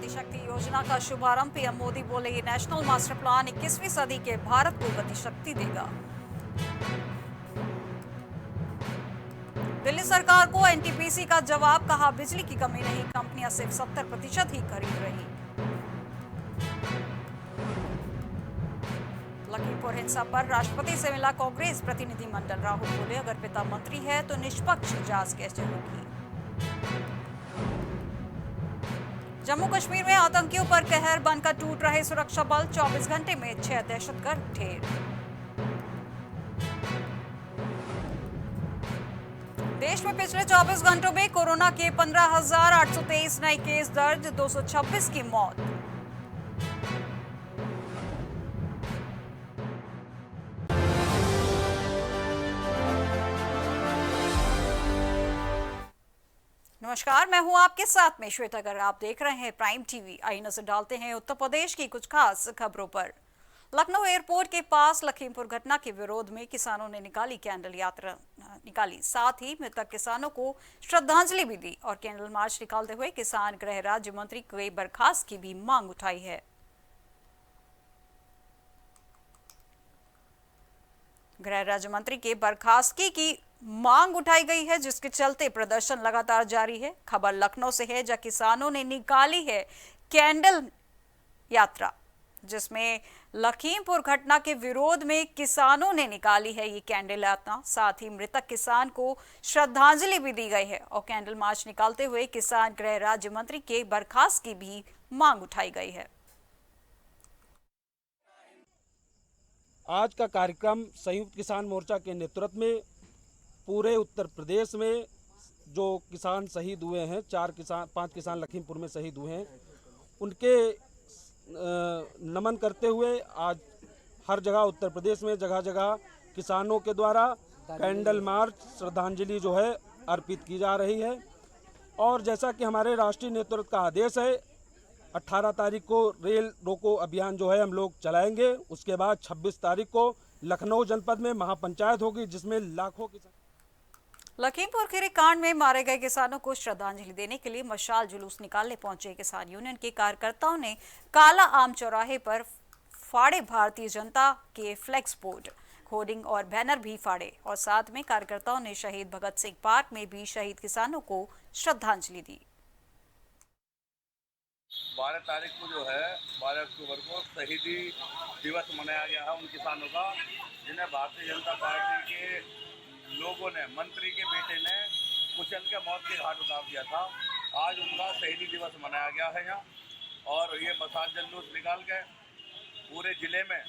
गतिशक्ति योजना का शुभारंभ। पीएम मोदी बोले ये नेशनल मास्टर प्लान 21वीं सदी के भारत को गतिशक्ति देगा। दिल्ली सरकार को एनटीपीसी का जवाब, कहा बिजली की कमी नहीं, कंपनियां सिर्फ 70% ही खरीद रही। लखीमपुर हिंसा पर राष्ट्रपति से मिला कांग्रेस प्रतिनिधिमंडल। राहुल बोले अगर पिता मंत्री है तो निष्पक्ष जांच कैसे होगी। जम्मू कश्मीर में आतंकियों पर कहर बनकर टूट रहे सुरक्षा बल। 24 घंटे में 6 दहशतगर्द ढेर। देश में पिछले 24 घंटों में कोरोना के 15,823 नए केस दर्ज, 226 की मौत। नमस्कार, मैं हूं आपके साथ में श्वेता। अगर आप देख रहे हैं प्राइम टीवी, आइए नजर डालते हैं उत्तर प्रदेश की कुछ खास खबरों पर। लखनऊ एयरपोर्ट के पास लखीमपुर घटना के विरोध में किसानों ने निकाली कैंडल यात्रा निकाली। साथ ही मृतक किसानों को श्रद्धांजलि भी दी और कैंडल मार्च निकालते हुए किसान गृह राज्य मंत्री के बर्खास्त की भी मांग उठाई है। गृह राज्य मंत्री के बर्खास्तगी की मांग उठाई गई है, जिसके चलते प्रदर्शन लगातार जारी है। खबर लखनऊ से है, जहां किसानों ने निकाली है कैंडल यात्रा, जिसमें लखीमपुर घटना के विरोध में किसानों ने निकाली है ये कैंडल यात्रा। साथ ही मृतक किसान को श्रद्धांजलि भी दी गई है और कैंडल मार्च निकालते हुए किसान गृह राज्य मंत्री के बर्खास्त की भी मांग उठाई गई है। आज का कार्यक्रम संयुक्त किसान मोर्चा के नेतृत्व में पूरे उत्तर प्रदेश में जो किसान शहीद हुए हैं, 5 किसान लखीमपुर में शहीद हुए हैं, उनके नमन करते हुए आज हर जगह उत्तर प्रदेश में जगह जगह किसानों के द्वारा कैंडल मार्च श्रद्धांजलि जो है अर्पित की जा रही है। और जैसा कि हमारे राष्ट्रीय नेतृत्व का आदेश है, 18 तारीख को रेल रोको अभियान जो है हम लोग चलाएंगे। उसके बाद 26 तारीख को लखनऊ जनपद में महापंचायत होगी, जिसमें लाखों किसान। लखीमपुर खीरी कांड में मारे गए किसानों को श्रद्धांजलि देने के लिए मशाल जुलूस निकालने पहुंचे किसान यूनियन के कार्यकर्ताओं ने काला आम चौराहे पर फाड़े भारतीय जनता के फ्लेक्स बोर्ड, होर्डिंग और बैनर भी फाड़े और साथ में कार्यकर्ताओं ने शहीद भगत सिंह पार्क में भी शहीद किसानों को श्रद्धांजलि दी। 12 तारीख को जो है 12 अक्टूबर को शहीदी दिवस मनाया गया है उन किसानों का, जिन्हें भारतीय जनता पार्टी के लोगों ने, मंत्री के बेटे ने कुचल के मौत के घाट उतार दिया था। आज उनका शहीदी दिवस मनाया गया है यहाँ, और ये मशाल जुलूस निकाल के पूरे जिले में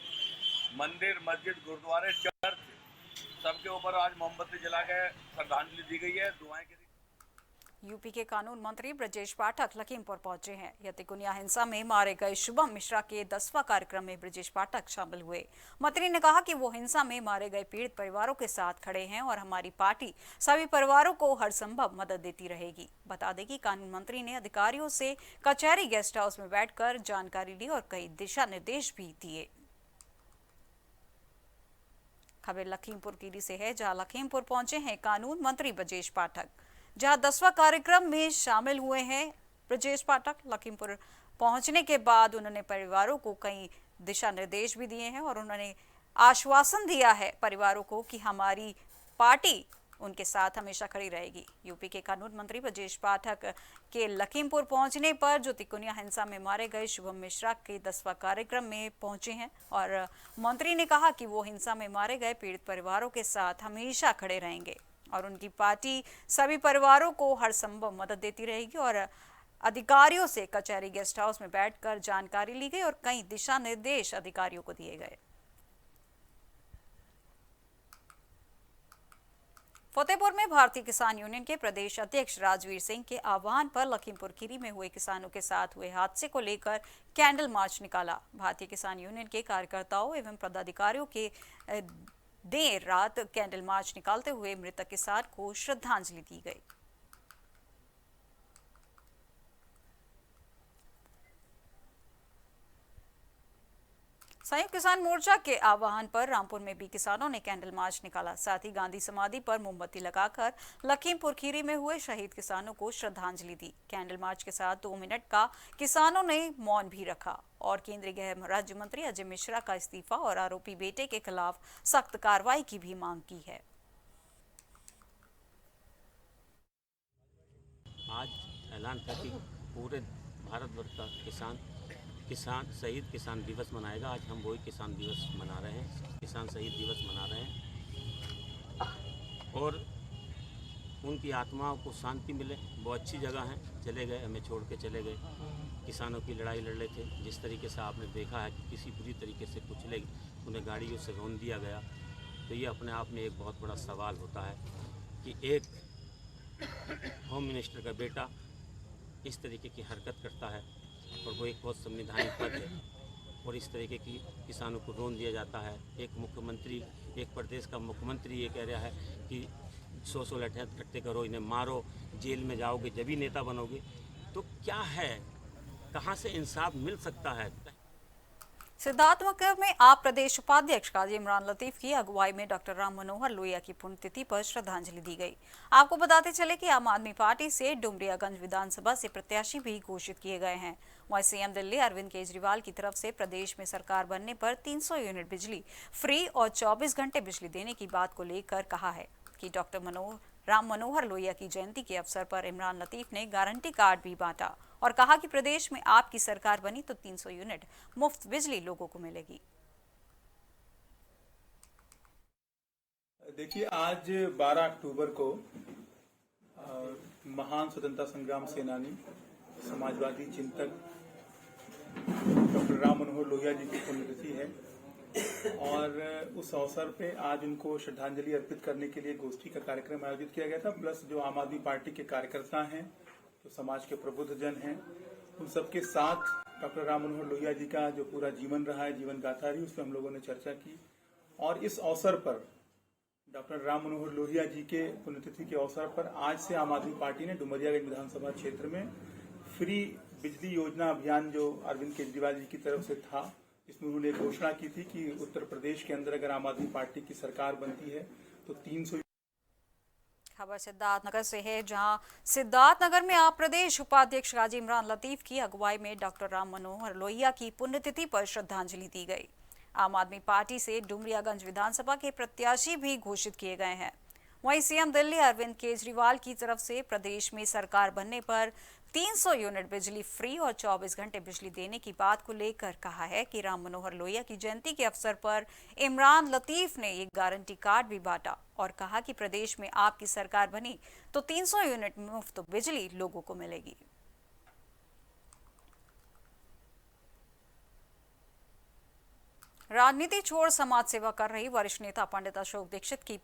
मंदिर, मस्जिद, गुरुद्वारे, चर्च सबके ऊपर आज मोमबत्ती जला के श्रद्धांजलि दी गई है, दुआएं की। यूपी के कानून मंत्री ब्रजेश पाठक लखीमपुर पहुंचे हैं। यतिकुनिया हिंसा में मारे गए शुभम मिश्रा के 10वां कार्यक्रम में ब्रजेश पाठक शामिल हुए। मंत्री ने कहा कि वो हिंसा में मारे गए पीड़ित परिवारों के साथ खड़े हैं और हमारी पार्टी सभी परिवारों को हर संभव मदद देती रहेगी। बता दें कि कानून मंत्री ने अधिकारियों से कचहरी गेस्ट हाउस में बैठकर जानकारी ली और कई दिशा निर्देश भी दिए। खबर लखीमपुर कीरी से है, जहां लखीमपुर पहुंचे हैं कानून मंत्री ब्रजेश पाठक, जहां 10वां कार्यक्रम में शामिल हुए हैं ब्रजेश पाठक। लखीमपुर पहुंचने के बाद उन्होंने परिवारों को कई दिशा निर्देश भी दिए हैं और उन्होंने आश्वासन दिया है परिवारों को कि हमारी पार्टी उनके साथ हमेशा खड़ी रहेगी। यूपी के कानून मंत्री ब्रजेश पाठक के लखीमपुर पहुंचने पर जो तिकोनिया हिंसा में मारे गए शुभम मिश्रा के 10वां कार्यक्रम में पहुंचे हैं और मंत्री ने कहा कि वो हिंसा में मारे गए पीड़ित परिवारों के साथ हमेशा खड़े रहेंगे और उनकी पार्टी सभी परिवारों को हर संभव मदद देती रहेगी। और अधिकारियों से कचहरी गेस्ट हाउस में बैठकर जानकारी ली गई और कई दिशा निर्देश अधिकारियों को दिए गए। फतेहपुर में भारतीय किसान यूनियन के प्रदेश अध्यक्ष राजवीर सिंह के आह्वान पर लखीमपुर खीरी में हुए किसानों के साथ हुए हादसे को लेकर कैंडल मार्च निकाला। भारतीय किसान यूनियन के कार्यकर्ताओं एवं पदाधिकारियों के देर रात कैंडल मार्च निकालते हुए मृतक किसान को श्रद्धांजलि दी गई। संयुक्त किसान मोर्चा के आह्वान पर रामपुर में भी किसानों ने कैंडल मार्च निकाला। साथ ही गांधी समाधि पर मोमबत्ती लगाकर लखीमपुर खीरी में हुए शहीद किसानों को श्रद्धांजलि दी। कैंडल मार्च के साथ 2 मिनट का किसानों ने मौन भी रखा और केंद्रीय गृह राज्य मंत्री अजय मिश्रा का इस्तीफा और आरोपी बेटे के खिलाफ सख्त कार्रवाई की भी मांग की है। आज ऐलान था कि पूरे भारतवर्ष का शहीद किसान दिवस मनाएगा। आज हम वही किसान दिवस मना रहे हैं, किसान शहीद दिवस मना रहे हैं और उनकी आत्माओं को शांति मिले। वो अच्छी जगह हैं, चले गए, हमें छोड़ के चले गए। किसानों की लड़ाई लड़ रहे थे, जिस तरीके से आपने देखा है कि किसी बुरी तरीके से कुचले उन्हें गाड़ियों से रौंद दिया गया, तो ये अपने आप में एक बहुत बड़ा सवाल होता है कि एक होम मिनिस्टर का बेटा इस तरीके की हरकत करता है और वो एक बहुत संवैधानिक पद है और इस तरीके की किसानों को रोन दिया जाता है। एक मुख्यमंत्री, एक प्रदेश का मुख्यमंत्री ये कह रहा है कि 100 लठियाँ इकट्ठे करो, इन्हें मारो, जेल में जाओगे जब ही नेता बनोगे। तो क्या है, कहाँ से इंसाफ मिल सकता है? सिद्धार्थनगर में आप प्रदेश उपाध्यक्ष काजी इमरान लतीफ की अगुवाई में डॉक्टर राम मनोहर लोहिया की पुण्यतिथि पर श्रद्धांजलि दी गई। आपको बताते चले कि आम आदमी पार्टी से डुमरियागंज विधानसभा से प्रत्याशी भी घोषित किए गए हैं। वहीं सीएम दिल्ली अरविंद केजरीवाल की तरफ से प्रदेश में सरकार बनने पर 300 यूनिट बिजली फ्री और 24 घंटे बिजली देने की बात को लेकर कहा है कि डॉक्टर राम मनोहर लोहिया की जयंती के अवसर पर इमरान लतीफ ने गारंटी कार्ड भी बांटा और कहा कि प्रदेश में आपकी सरकार बनी तो 300 यूनिट मुफ्त बिजली लोगों को मिलेगी। देखिए, आज 12 अक्टूबर को महान स्वतंत्रता संग्राम सेनानी, समाजवादी चिंतक डॉक्टर राम मनोहर लोहिया जी की पुण्यतिथि है और उस अवसर पे आज उनको श्रद्धांजलि अर्पित करने के लिए गोष्ठी का कार्यक्रम आयोजित किया गया था। प्लस जो आम आदमी पार्टी के कार्यकर्ता हैं, जो समाज के प्रबुद्ध जन हैं, उन सबके साथ डॉक्टर राम मनोहर लोहिया जी का जो पूरा जीवन रहा है, जीवन गाथा रही, उस पर हम लोगों ने चर्चा की। और इस अवसर पर डॉक्टर राम मनोहर लोहिया जी के पुण्यतिथि के अवसर पर आज से आम आदमी पार्टी ने डुमरियागंज विधानसभा क्षेत्र में फ्री बिजली योजना अभियान जो अरविंद केजरीवाल जी की तरफ से था, इसमें उन्होंने घोषणा की थी कि उत्तर प्रदेश के अंदर अगर आम आदमी पार्टी की सरकार बनती है तो 300। खबर सिद्धार्थनगर से है, जहां सिद्धार्थनगर में आप प्रदेश उपाध्यक्ष काजी इमरान लतीफ की अगुवाई में डॉक्टर राम मनोहर लोहिया की पुण्यतिथि पर श्रद्धांजलि दी गई। आम आदमी पार्टी से डुमरियागंज विधानसभा के प्रत्याशी भी घोषित किए गए हैं। वहीं सीएम दिल्ली अरविंद केजरीवाल की तरफ से प्रदेश में सरकार बनने पर 300 यूनिट बिजली फ्री और 24 घंटे बिजली देने की बात को लेकर कहा है कि राम मनोहर लोहिया की जयंती के अवसर पर इमरान लतीफ ने एक गारंटी कार्ड भी बांटा और कहा कि प्रदेश में आपकी सरकार बनी तो 300 यूनिट मुफ्त बिजली लोगों को मिलेगी। राजनीति छोड़ समाज सेवा कर रही वरिष्ठ नेता पंडित अशोक दीक्षित की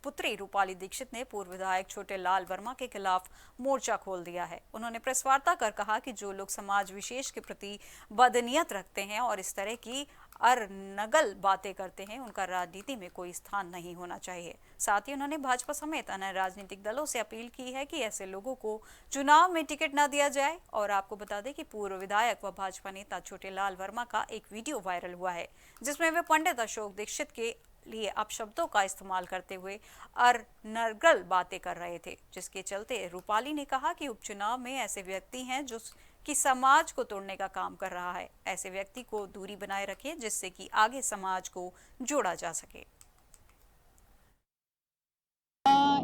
पुत्री रूपाली दीक्षित ने पूर्व विधायक छोटे लाल वर्मा के खिलाफ मोर्चा खोल दिया है। उन्होंने प्रेस वार्ता कर कहा कि जो लोग समाज विशेष के प्रति बदनीयत रखते हैं और इस तरह की अरनगल बातें करते हैं, उनका राजनीति में कोई स्थान नहीं होना चाहिए। साथ ही उन्होंने भाजपा समेत अन्य राजनीतिक दलों से अपील की है कि ऐसे लोगों को चुनाव में टिकट न दिया जाए। और आपको बता दें कि पूर्व विधायक व भाजपा नेता छोटे लाल वर्मा का एक वीडियो वायरल हुआ है, जिसमें वे पंडित अशोक दीक्षित के लिए अपशब्दों का इस्तेमाल करते हुए अरनगल बातें कर रहे थे, जिसके चलते रूपाली ने कहा कि उपचुनाव में ऐसे व्यक्ति हैं जो कि समाज को तोड़ने का काम कर रहा है। ऐसे व्यक्ति को दूरी बनाए रखें, जिससे कि आगे समाज को जोड़ा जा सके।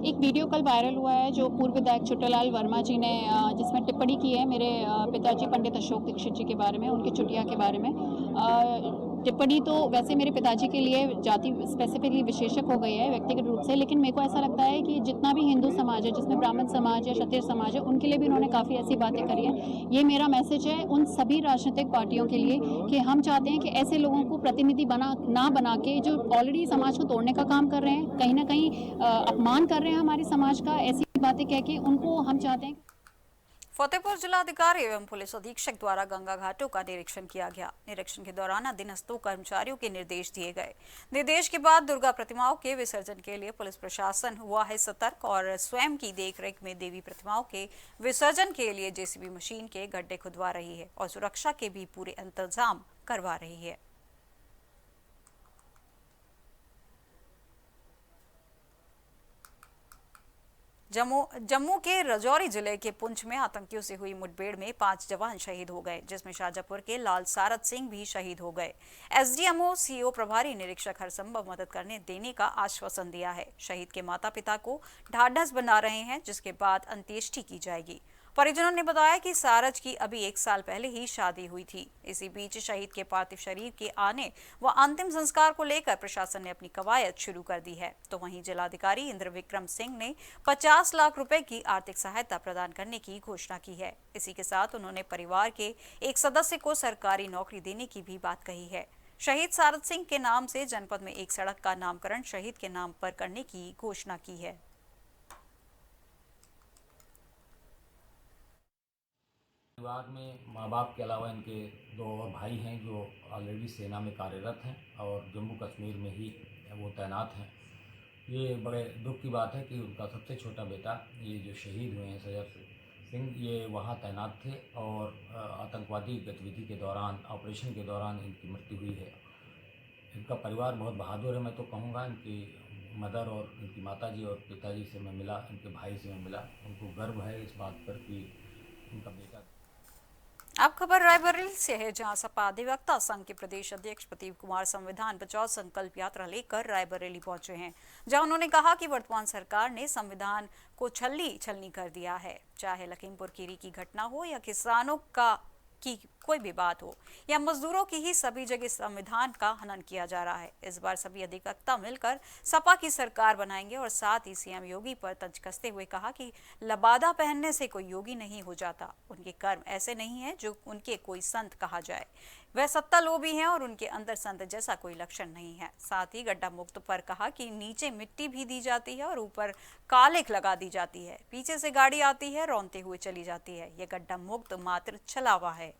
एक वीडियो कल वायरल हुआ है जो पूर्व विधायक छोटेलाल वर्मा जी ने जिसमें टिप्पणी की है मेरे पिताजी पंडित अशोक दीक्षित जी के बारे में, उनकी चुटिया के बारे में। टिप्पणी तो वैसे मेरे पिताजी के लिए जाति स्पेसिफिकली विशेषक हो गई है व्यक्तिगत रूप से, लेकिन मेरे को ऐसा लगता है कि जितना भी हिंदू समाज है, जिसमें ब्राह्मण समाज है, क्षत्रिय समाज है, उनके लिए भी उन्होंने काफ़ी ऐसी बातें करी हैं। ये मेरा मैसेज है उन सभी राजनीतिक पार्टियों के लिए कि हम चाहते हैं कि ऐसे लोगों को प्रतिनिधि ना बना के जो ऑलरेडी समाज को तोड़ने का काम कर रहे हैं, कहीं ना कहीं अपमान कर रहे हैं हमारे समाज का, ऐसी बातें कह के उनको हम चाहते हैं। फतेहपुर जिलाधिकारी एवं पुलिस अधीक्षक द्वारा गंगा घाटों का निरीक्षण किया गया। निरीक्षण के दौरान अधीनस्थों कर्मचारियों के निर्देश दिए गए। निर्देश के बाद दुर्गा प्रतिमाओं के विसर्जन के लिए पुलिस प्रशासन हुआ है सतर्क और स्वयं की देखरेख में देवी प्रतिमाओं के विसर्जन के लिए जेसीबी मशीन के गड्ढे खुदवा रही है और सुरक्षा के भी पूरे इंतजाम करवा रही है। जम्मू के राजौरी जिले के पुंछ में आतंकियों से हुई मुठभेड़ में 5 जवान शहीद हो गए, जिसमें शाजापुर के लाल सारद सिंह भी शहीद हो गए। एसडीएमओ सीओ प्रभारी निरीक्षक हर संभव मदद करने देने का आश्वासन दिया है। शहीद के माता पिता को ढाढ़स बना रहे हैं, जिसके बाद अंत्येष्टि की जाएगी। परिजनों ने बताया कि सारज की अभी 1 साल पहले ही शादी हुई थी। इसी बीच शहीद के पार्थिव शरीर के आने व अंतिम संस्कार को लेकर प्रशासन ने अपनी कवायद शुरू कर दी है। तो वहीं जिलाधिकारी इंद्र विक्रम सिंह ने 50 लाख रुपए की आर्थिक सहायता प्रदान करने की घोषणा की है। इसी के साथ उन्होंने परिवार के एक सदस्य को सरकारी नौकरी देने की भी बात कही है। शहीद सारद सिंह के नाम से जनपद में एक सड़क का नामकरण शहीद के नाम पर करने की घोषणा की है। परिवार में माँ बाप के अलावा इनके 2 और भाई हैं जो ऑलरेडी सेना में कार्यरत हैं और जम्मू कश्मीर में ही वो तैनात हैं। ये बड़े दुख की बात है कि उनका सबसे छोटा बेटा ये जो शहीद हुए हैं सजर सिंह, ये वहाँ तैनात थे और आतंकवादी गतिविधि के दौरान, ऑपरेशन के दौरान इनकी मृत्यु हुई है। इनका परिवार बहुत बहादुर है। मैं तो कहूँगा इनकी मदर और इनकी माताजी और पिताजी से मैं मिला, इनके भाई से मैं मिला, उनको गर्व है इस बात पर कि उनका बेटा। अब खबर रायबरेली से है, जहां सपा अधिवक्ता संघ के प्रदेश अध्यक्ष प्रदीप कुमार संविधान बचाओ संकल्प यात्रा लेकर रायबरेली पहुंचे हैं, जहां उन्होंने कहा कि वर्तमान सरकार ने संविधान को छलनी कर दिया है। चाहे लखीमपुर खीरी की घटना हो या किसानों की कोई भी बात हो या मजदूरों की ही, सभी जगह संविधान का हनन किया जा रहा है। इस बार सभी अधिवक्ता मिलकर सपा की सरकार बनाएंगे और साथ ही सीएम योगी पर तंज कसते हुए कहा कि लबादा पहनने से कोई योगी नहीं हो जाता। उनके कर्म ऐसे नहीं है जो उनके कोई संत कहा जाए। वह सत्ता लोभी हैं और उनके अंदर संत जैसा कोई लक्षण नहीं है। साथ ही गड्ढा मुक्त पर कहा कि नीचे मिट्टी भी दी जाती है और ऊपर कालिख लगा दी जाती है। पीछे से गाड़ी आती है, रौनते हुए चली जाती है। यह गड्ढा मुक्त मात्र छलावा है।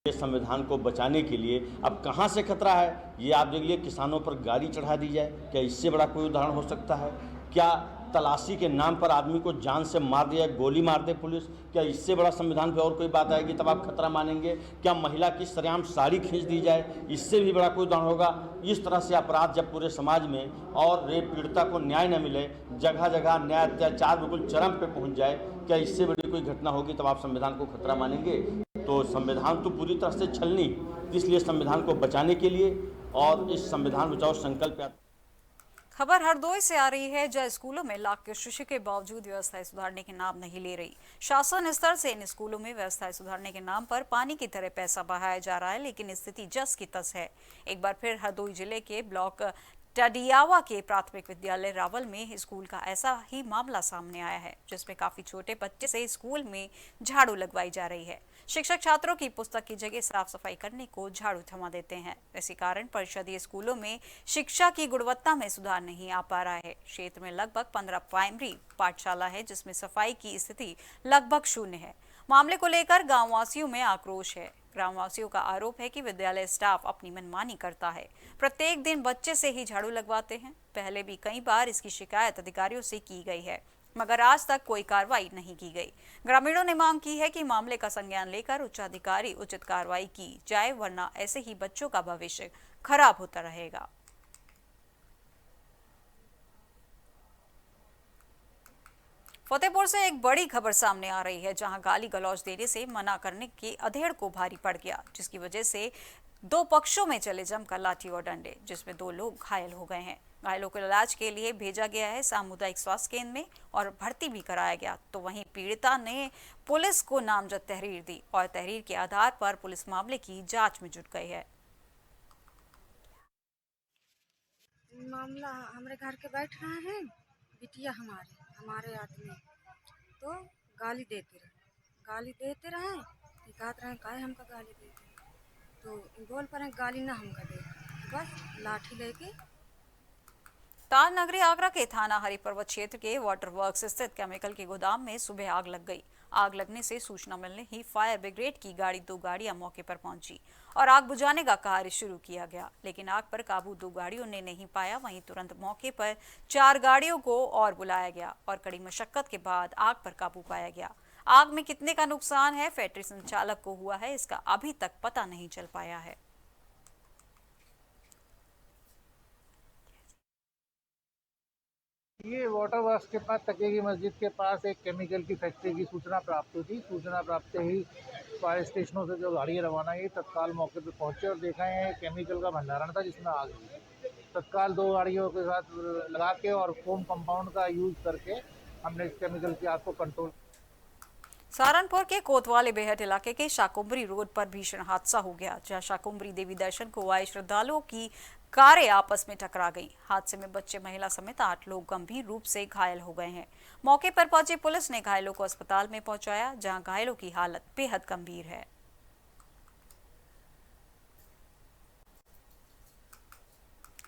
संविधान को बचाने के लिए अब कहां से खतरा है, ये आप देखिए। किसानों पर गाड़ी चढ़ा दी जाए, क्या इससे बड़ा कोई उदाहरण हो सकता है? क्या तलाशी के नाम पर आदमी को जान से मार दिया, गोली मार दे पुलिस, क्या इससे बड़ा संविधान पे और कोई बात आएगी तब आप खतरा मानेंगे? क्या महिला की सरेआम साड़ी खींच दी जाए, इससे भी बड़ा कोई उदाहरण होगा? इस तरह से अपराध जब पूरे समाज में और रेप पीड़िता को न्याय न मिले, जगह जगह अन्याय अत्याचार बिल्कुल चरम पे पहुंच जाए, क्या इससे बड़ी कोई घटना होगी तब आप संविधान को खतरा मानेंगे? तो संविधान तो पूरी तरह से छलनी, इसलिए संविधान को बचाने के लिए और इस संविधान बचाओ संकल्प। खबर हरदोई से आ रही है, जहां स्कूलों में लाख के शीशे के बावजूद व्यवस्थाएं सुधारने के नाम नहीं ले रही। शासन स्तर से इन स्कूलों में व्यवस्थाएं सुधारने के नाम पर पानी की तरह पैसा बहाया जा रहा है, लेकिन स्थिति जस की तस है। एक बार फिर हरदोई जिले के ब्लॉक टडियावा के प्राथमिक विद्यालय रावल में स्कूल का ऐसा ही मामला सामने आया है, जिसमें काफी छोटे बच्चे से स्कूल में झाड़ू लगवाई जा रही है। शिक्षक छात्रों की पुस्तक की जगह साफ सफाई करने को झाड़ू थमा देते हैं। इसी कारण परिषदीय स्कूलों में शिक्षा की गुणवत्ता में सुधार नहीं आ पा रहा है। क्षेत्र में लगभग 15 प्राइमरी पाठशाला है, जिसमें सफाई की स्थिति लगभग शून्य है। मामले को लेकर गांववासियों में आक्रोश है। ग्रामवासियों का आरोप है कि विद्यालय स्टाफ अपनी मनमानी करता है, प्रत्येक दिन बच्चे से ही झाड़ू लगवाते हैं। पहले भी कई बार इसकी शिकायत अधिकारियों से की गई है, मगर आज तक कोई कार्रवाई नहीं की गई। ग्रामीणों ने मांग की है कि मामले का संज्ञान लेकर उच्चाधिकारी उचित कार्रवाई की जाए, वरना ऐसे ही बच्चों का भविष्य खराब होता रहेगा। फतेहपुर से एक बड़ी खबर सामने आ रही है, जहां गाली गलौज देने से मना करने के अधेड़ को भारी पड़ गया, जिसकी वजह से 2 पक्षों में चले जमकर लाठी और डंडे, जिसमें 2 लोग घायल हो गए हैं। घायलों को इलाज के लिए भेजा गया है सामुदायिक स्वास्थ्य केंद्र में और भर्ती भी कराया गया। तो वहीं पीड़िता ने पुलिस को नामजद तहरीर दी और तहरीर के आधार पर पुलिस मामले की जांच में जुट गई है। मामला हमारे घर के बैठ रहे हैं, बिटिया हमारे आदमी तो गाली देते रहे, कहते रहे काहे हमका गाली देते, तो बोल पर गाली ना हमका दे, बस लाठी लेके। तार नगरी आगरा के थाना हरि पर्वत क्षेत्र के वाटर वर्क्स स्थित केमिकल के गोदाम में सुबह आग लग गई। आग लगने से सूचना मिलने ही फायर ब्रिगेड की 2 गाड़ियां मौके पर पहुंची और आग बुझाने का कार्य शुरू किया गया, लेकिन आग पर काबू 2 गाड़ियों ने नहीं पाया। वहीं तुरंत मौके पर 4 गाड़ियों को और बुलाया गया और कड़ी मशक्कत के बाद आग पर काबू पाया गया। आग में कितने का नुकसान है फैक्ट्री संचालक को हुआ है, इसका अभी तक पता नहीं चल पाया है। ये वाटर वर्क्स के पास तकिए की मस्जिद के पास एक केमिकल की फैक्ट्री की सूचना प्राप्त हुई थी। सूचना प्राप्त ही फायर स्टेशनों से जो गाड़ियाँ रवाना की तत्काल मौके पर पहुंचे और देखा है केमिकल का भंडारण था जिसमें आग लगी। तत्काल 2 गाड़ियों के साथ लगा के और फोम कंपाउंड का यूज करके हमने इस केमिकल की आग को कंट्रोल। सहारनपुर के कोतवाली बेहट इलाके के शाकुंभरी रोड पर भीषण हादसा हो गया, जहां शाकुंभरी देवी दर्शन को आए श्रद्धालुओं की कारें आपस में टकरा गई। हादसे में बच्चे, महिला समेत 8 लोग गंभीर रूप से घायल हो गए हैं। मौके पर पहुंची पुलिस ने घायलों को अस्पताल में पहुंचाया, जहां घायलों की हालत बेहद गंभीर है।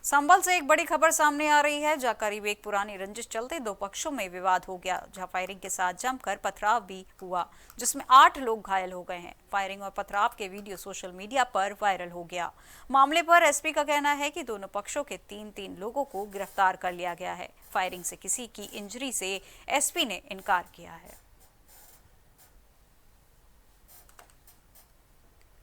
संभल से एक बड़ी खबर सामने आ रही है, जहां करीब एक पुरानी रंजिश चलते 2 पक्षों में विवाद हो गया, जहां फायरिंग के साथ जमकर पथराव भी हुआ, जिसमें 8 लोग घायल हो गए हैं। फायरिंग और पथराव के वीडियो सोशल मीडिया पर वायरल हो गया। मामले पर एसपी का कहना है कि दोनों पक्षों के 3 लोगों को गिरफ्तार कर लिया गया है। फायरिंग से किसी की इंजरी से एसपी ने इनकार किया है।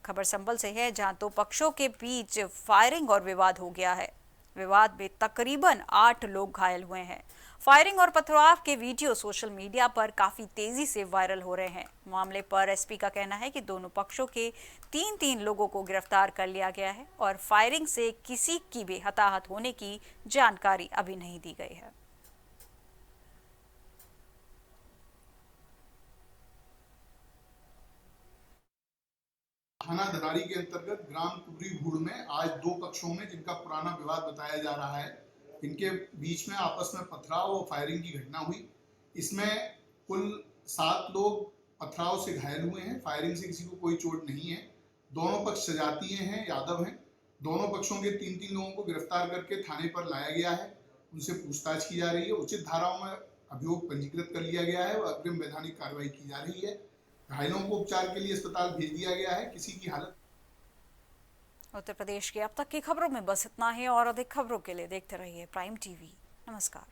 खबर संभल से है, जहां 2 पक्षों के बीच फायरिंग और विवाद हो गया है। विवाद में तकरीबन 8 लोग घायल हुए हैं। फायरिंग और पथराव के वीडियो सोशल मीडिया पर काफी तेजी से वायरल हो रहे हैं। मामले पर एसपी का कहना है कि दोनों पक्षों के 3 लोगों को गिरफ्तार कर लिया गया है और फायरिंग से किसी की भी हताहत होने की जानकारी अभी नहीं दी गई है। थाना धनारी के अंतर्गत ग्राम कुबरी भूड़ में आज 2 पक्षों में, जिनका पुराना विवाद बताया जा रहा है, इनके बीच में आपस में पथराव और फायरिंग की घटना हुई। इसमें कुल 7 लोग पथराव से घायल हुए हैं। फायरिंग से किसी को कोई चोट नहीं है। दोनों पक्ष सजातीय हैं, यादव हैं। दोनों पक्षों के 3 लोगों को गिरफ्तार करके थाने पर लाया गया है। उनसे पूछताछ की जा रही है। उचित धाराओं में अभियोग पंजीकृत कर लिया गया है और अग्रिम वैधानिक कार्रवाई की जा रही है। घायलों को उपचार के लिए अस्पताल भेज दिया गया है। किसी की हालत। उत्तर प्रदेश की अब तक की खबरों में बस इतना ही, और अधिक खबरों के लिए देखते रहिए प्राइम टीवी। नमस्कार।